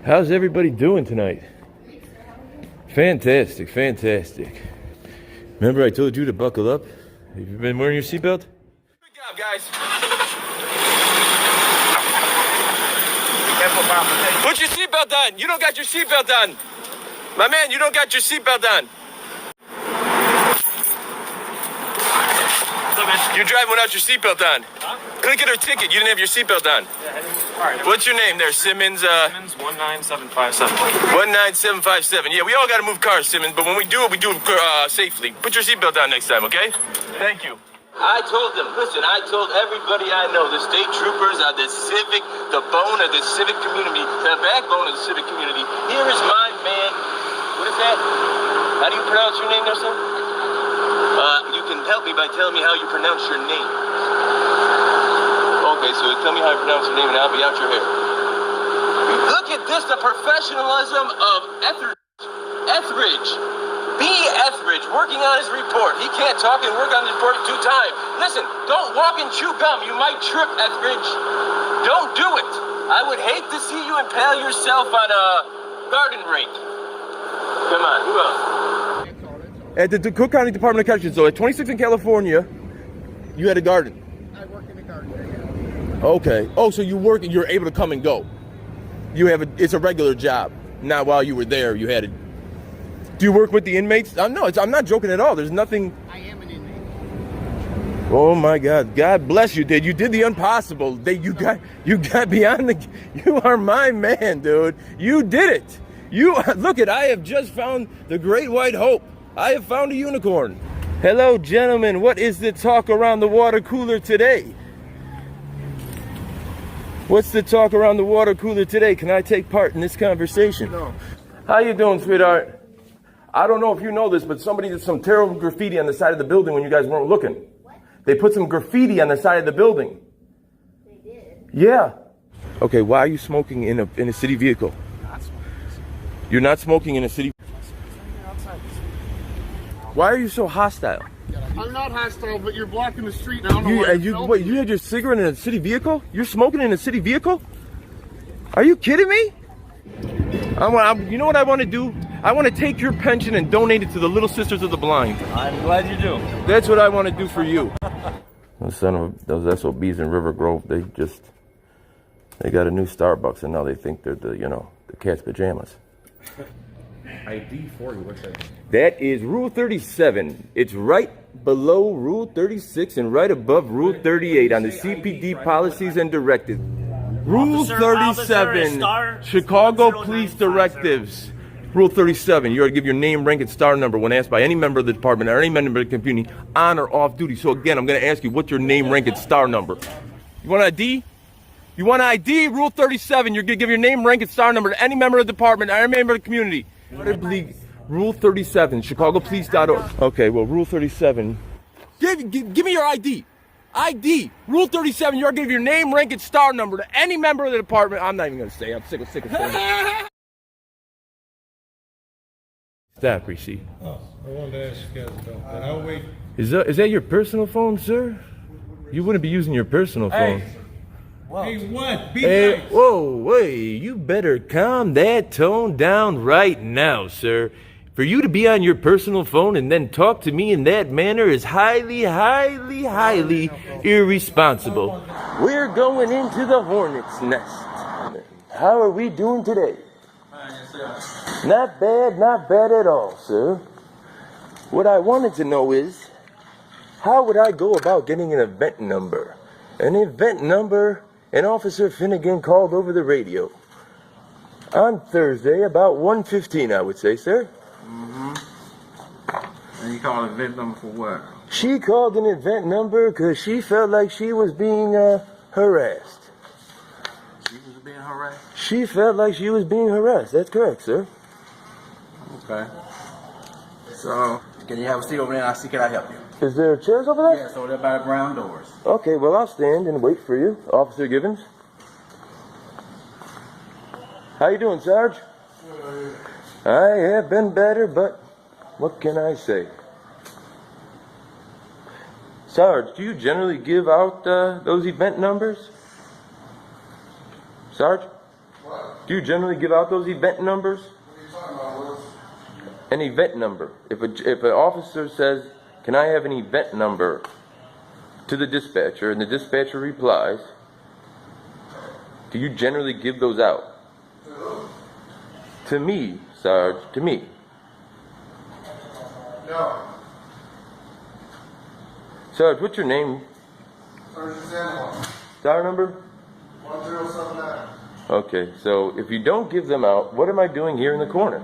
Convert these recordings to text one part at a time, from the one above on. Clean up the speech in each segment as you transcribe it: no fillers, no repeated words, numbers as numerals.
How's everybody doing tonight? Fantastic, fantastic. Remember I told you to buckle up? Have you been wearing your seatbelt? Good job, guys. Put your seatbelt on. You don't got your seatbelt on. My man, you don't got your seatbelt on. You're driving without your seatbelt on. Huh? Couldn't get her ticket. You didn't have your seatbelt on. Yeah, all right. What's your name there, Simmons? Simmons 19757. 19757. Yeah, we all got to move cars, Simmons, but when we do it safely. Put your seatbelt on next time, okay? Thank you. I told them, listen, I told everybody I know, the state troopers are the civic, the bone of the civic community, the backbone of the civic community. Here is my man. What is that? How do you pronounce your name there, sir? You can help me by telling me how you pronounce your name. Okay, so tell me how you pronounce your name and I'll be out your hair. Look at this, the professionalism of Etheridge. B. Etheridge working on his report. He can't talk and work on his report at 2 times. Listen, don't walk and chew gum. You might trip, Etheridge. Don't do it. I would hate to see you impale yourself on a garden rake. Come on, who else? At the Cook County Department of Corrections, so at 26th in California, you had a garden. I work in a garden area. Okay. Oh, so you work and you're able to come and go. It's a regular job. Not while you were there, you had it. Do you work with the inmates? No, I'm not joking at all. There's nothing. I am an inmate. Oh my God! God bless you, dude. You did the impossible. You got beyond the. You are my man, dude. You did it. Look at. I have just found the great white hope. I have found a unicorn. Hello, gentlemen. What is the talk around the water cooler today? What's the talk around the water cooler today? Can I take part in this conversation? No. How you doing, sweetheart? I don't know if you know this, but somebody did some terrible graffiti on the side of the building when you guys weren't looking. What? They put some graffiti on the side of the building. They did? Yeah. Okay, why are you smoking in a city vehicle? Not smoking. You're not smoking in a city. Why are you so hostile? I'm not hostile, but you're blocking the street now. You had your cigarette in a city vehicle? You're smoking in a city vehicle? Are you kidding me? You know what I want to do? I want to take your pension and donate it to the Little Sisters of the Blind. I'm glad you do. That's what I want to do for you. Those SOBs in River Grove, they got a new Starbucks and now they think they're the cat's pajamas. ID for you, what's that? That is Rule 37. It's right below Rule 36 and right above Rule 38 on the CPD policies and directives. Rule 37, Chicago Police Directives. Rule 37, you are to give your name, rank, and star number when asked by any member of the department or any member of the community on or off duty. So again, I'm going to ask you, what's your name, rank, and star number? You want an ID? You want an ID? Rule 37, you're going to give your name, rank, and star number to any member of the department or any member of the community. Rule 37, chicagopolice.org. Okay, well, Rule 37. Give me your ID. ID. Rule 37, you're going to give your name, rank, and star number to any member of the department. I'm not even going to say. I'm sick of saying it. Stop, receipt. Oh, I wanted to ask you guys about that. I'll wait. Is that your personal phone, sir? You wouldn't be using your personal phone. Hey, what? Be Hey, nice. whoa, wait. You better calm that tone down right now, sir. For you to be on your personal phone and then talk to me in that manner is highly, highly, highly irresponsible. We're going into the hornet's nest. How are we doing today? Not bad at all, sir. What I wanted to know is, how would I go about getting an event number? An event number, and Officer Finnegan called over the radio. On Thursday, about 1:15, I would say, sir. Mm-hmm. And you call an event number for what? She called an event number because she felt like she was being harassed. She was being harassed? She felt like she was being harassed. That's correct, sir. Okay. So, can you have a seat over there and I'll see, can I help you? Is there chairs over there? Yes, over there by the brown doors. Okay, well, I'll stand and wait for you, Officer Givens. How you doing, Sarge? I have been better, but what can I say? Sarge, do you generally give out those event numbers? Sarge? Do you generally give out those event numbers? An event number. If an officer says, "Can I have an event number?" to the dispatcher, and the dispatcher replies, do you generally give those out? To me, Sarge, to me. No. Sarge, what's your name? Sergeant Sandoval. Star number? 1079. Okay, so if you don't give them out, what am I doing here in the corner?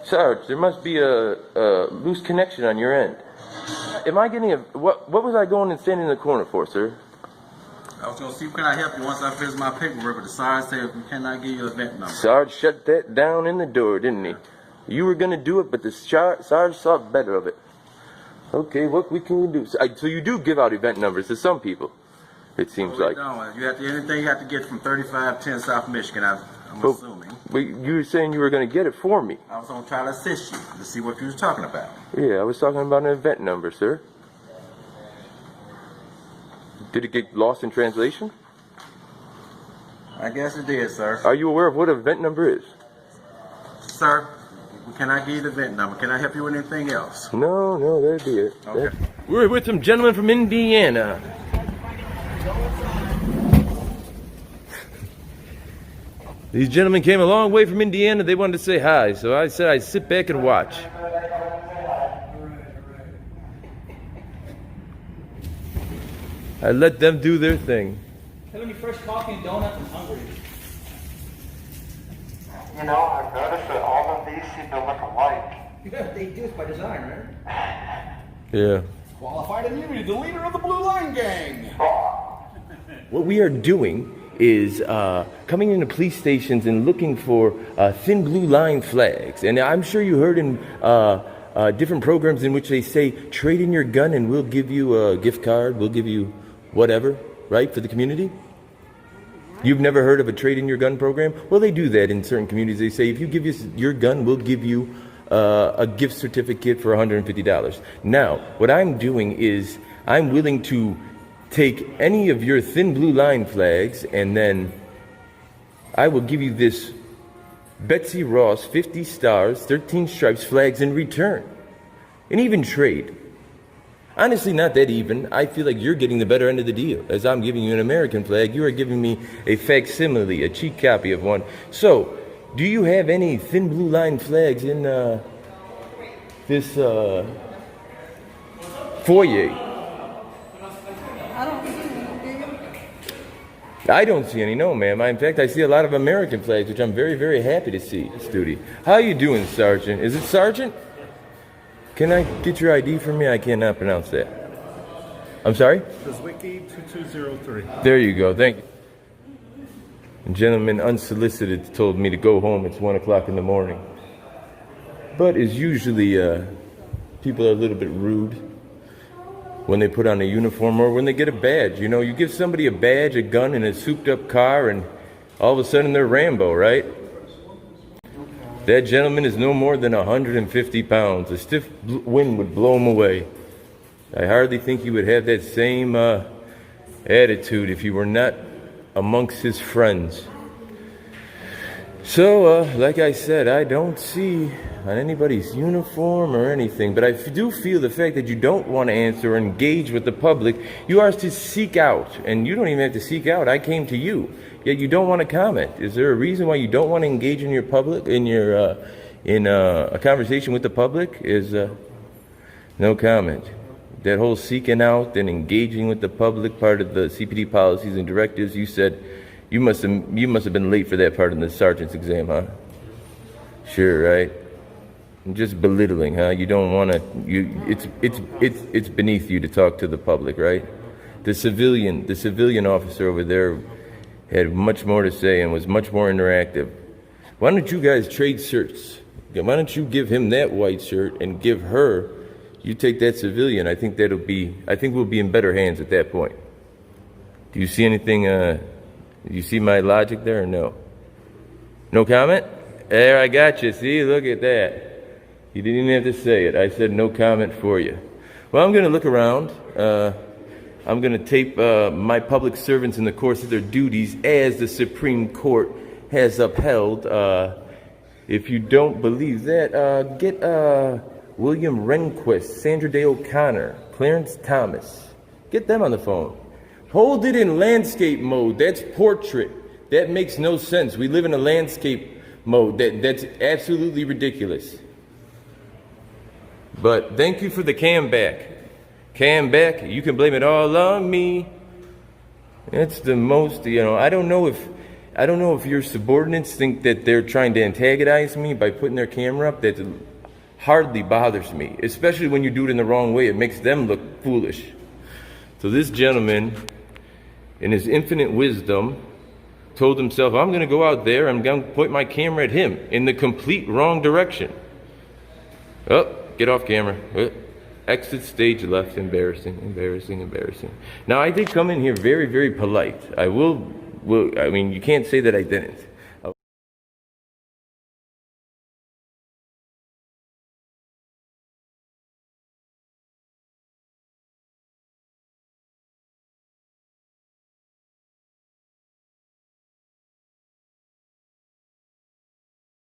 Sarge, there must be a loose connection on your end. Am I getting a... What was I going and standing in the corner for, sir? I was going to see, can I help you once I finish my paperwork, but the sergeant said we cannot give you an event number. Sarge shut that down in the door, didn't he? You were going to do it, but the Sarge thought better of it. Okay, what can we do? So you do give out event numbers to some people, it seems like. No, you have to, anything you have to get from 3510 South Michigan, I'm assuming. But you were saying you were going to get it for me. I was going to try to assist you to see what you was talking about. Yeah, I was talking about an event number, sir. Did it get lost in translation? I guess it did, sir. Are you aware of what an event number is? Sir, can I give you the event number? Can I help you with anything else? No, that'd be it. Okay. We're with some gentlemen from Indiana. These gentlemen came a long way from Indiana. They wanted to say hi, so I said I'd sit back and watch. I let them do their thing. Having your fresh coffee and donuts, I'm hungry. You know, I've noticed that all of these seem to look alike. Yeah, they do it by design, right? Yeah. Qualified immunity, the leader of the Blue Line Gang. What we are doing is coming into police stations and looking for thin blue line flags. And I'm sure you heard in different programs in which they say, trade in your gun and we'll give you a gift card, we'll give you whatever, right, for the community? You've never heard of a trade in your gun program? Well, they do that in certain communities. They say, if you give us your gun, we'll give you a gift certificate for $150. Now, what I'm doing is I'm willing to take any of your thin blue line flags and then I will give you this Betsy Ross 50 stars, 13 stripes flags in return. And even trade. Honestly, not that even. I feel like you're getting the better end of the deal. As I'm giving you an American flag, you are giving me a facsimile, a cheap copy of one. So, do you have any thin blue line flags in this foyer? I don't see any, no, ma'am. In fact, I see a lot of American flags, which I'm very, very happy to see, Studi. How you doing, Sergeant? Is it Sergeant? Can I get your ID from me? I cannot pronounce that. I'm sorry? Wiki 2203. There you go. Thank you. A gentleman unsolicited told me to go home. It's 1 o'clock in the morning. But as usually, people are a little bit rude when they put on a uniform or when they get a badge. You know, you give somebody a badge, a gun, and a souped-up car, and all of a sudden they're Rambo, right? That gentleman is no more than 150 pounds. A stiff wind would blow him away. I hardly think he would have that same attitude if he were not amongst his friends. So, like I said, I don't see on anybody's uniform or anything, but I do feel the fact that you don't want to answer or engage with the public, you are to seek out, and you don't even have to seek out. I came to you, yet you don't want to comment. Is there a reason why you don't want to engage in your public, in a conversation with the public? Is no comment. That whole seeking out and engaging with the public part of the CPD policies and directives, you said you must have been late for that part in the sergeant's exam, huh? Sure, right? Just belittling, huh? You don't want to. It's beneath you to talk to the public, right? The civilian officer over there had much more to say and was much more interactive. Why don't you guys trade shirts? Why don't you give him that white shirt and give her? You take that civilian. I think we'll be in better hands at that point. Do you see anything? Do you see my logic there or no? No comment? There, I got you. See, look at that. You didn't even have to say it. I said no comment for you. Well, I'm going to look around. I'm going to tape my public servants in the course of their duties as the Supreme Court has upheld. If you don't believe that, get William Rehnquist, Sandra Day O'Connor, Clarence Thomas. Get them on the phone. Hold it in landscape mode. That's portrait. That makes no sense. We live in a landscape mode. That's absolutely ridiculous. But thank you for the cam back. Cam back, you can blame it all on me. That's the most, I don't know if your subordinates think that they're trying to antagonize me by putting their camera up. That hardly bothers me, especially when you do it in the wrong way. It makes them look foolish. So this gentleman, in his infinite wisdom, told himself, I'm going to go out there, I'm going to point my camera at him in the complete wrong direction. Oh, get off camera. Exit stage left. Embarrassing, embarrassing, embarrassing. Now, I did come in here very, very polite. I mean, you can't say that I didn't.